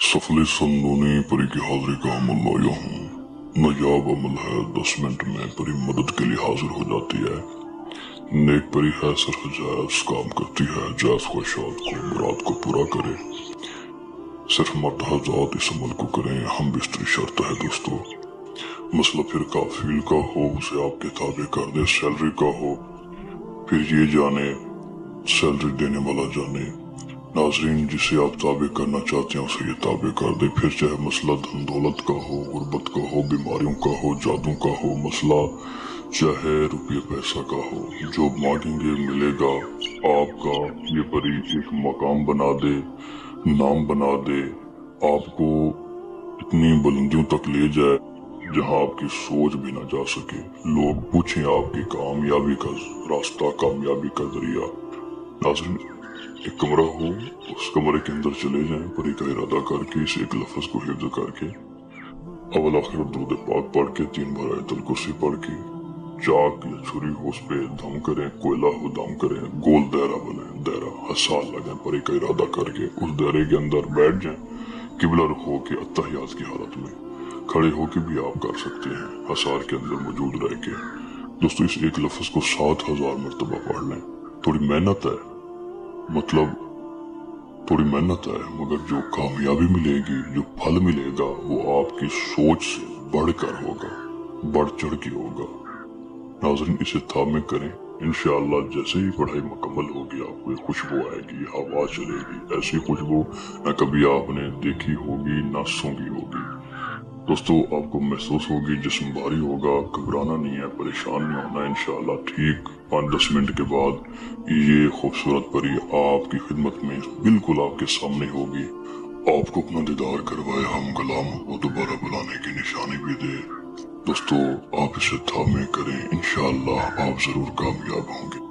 सफल सुन्नूनी परी की हाजिरी का अमल लाया हूँ। नायाब अमल है 10 मिनट में परी मदद के लिए हाजिर हो जाती है। नेक परी है सिर्फ जायज काम करती है, जायज ख्वाहिशात को मुराद को पूरा करे। सिर्फ मर्द हज़ात इस अमल को करें, हम बिस्तरी शर्त है दोस्तों। मसला फिर काफिल का हो, उसे आपके ताबे कर दे। सैलरी का हो, फिर ये जाने सैलरी देने वाला जाने। नाजरीन, जिसे आप ताबे करना चाहते हैं उसे ये ताबे कर दे। फिर चाहे मसला धन दौलत का हो, गुर्बत का हो, बीमारियों का हो, जादू का हो, मसला चाहे रुपये पैसा का हो, जो मांगेंगे मिलेगा। आपका ये परी एक मकाम बना दे, नाम बना दे, आपको इतनी बुलंदियों तक ले जाए जहां आपकी सोच भी ना जा सके। लोग पूछें आपकी कामयाबी का रास्ता, कामयाबी का जरिया। नाज़रीन, एक कमरा हो, उस कमरे के अंदर चले जाएं, परी का इरादा करके इस एक लफ्ज को हिफ्ज करके अवल आखिर दुरूद पाक पढ़ के 3 बार आयतुल कुर्सी पढ़ के चाक या छुरी हो उस पे दम करें, कोयला हो दम करें, गोल दायरा बने, दायरा हसाल लगे, परी का इरादा करके उस दायरे के अंदर बैठ जाएं। किबला रुख हो के अत्तहियात की हालत में खड़े होके भी आप कर सकते हैं, हसार के अंदर मौजूद रह के। दोस्तों, इस एक लफ्ज को 7000 मरतबा पढ़ लें। थोड़ी मेहनत है, मतलब थोड़ी मेहनत है, मगर जो कामयाबी मिलेगी, जो फल मिलेगा वो आपकी सोच से बढ़कर होगा, बढ़ चढ़ के होगा। नाज़रीन, इसे थामे करें। इंशाअल्लाह जैसे ही पढ़ाई मुकम्मल होगी आपको एक खुशबू आएगी, हवा चलेगी। ऐसी खुशबू न कभी आपने देखी होगी, न सूंघी होगी। दोस्तों, आपको महसूस होगी, जिस्म भारी होगा। घबराना नहीं है, परेशान नहीं होना। इंशाअल्लाह ठीक 5-10 मिनट के बाद ये खूबसूरत परी आपकी खिदमत में बिल्कुल आपके सामने होगी। आपको अपना दीदार करवाए हम कलाम वो दोबारा बुलाने की निशानी भी दे। दोस्तों, आप इसे थामे करें, इंशाअल्लाह आप जरूर कामयाब होंगे।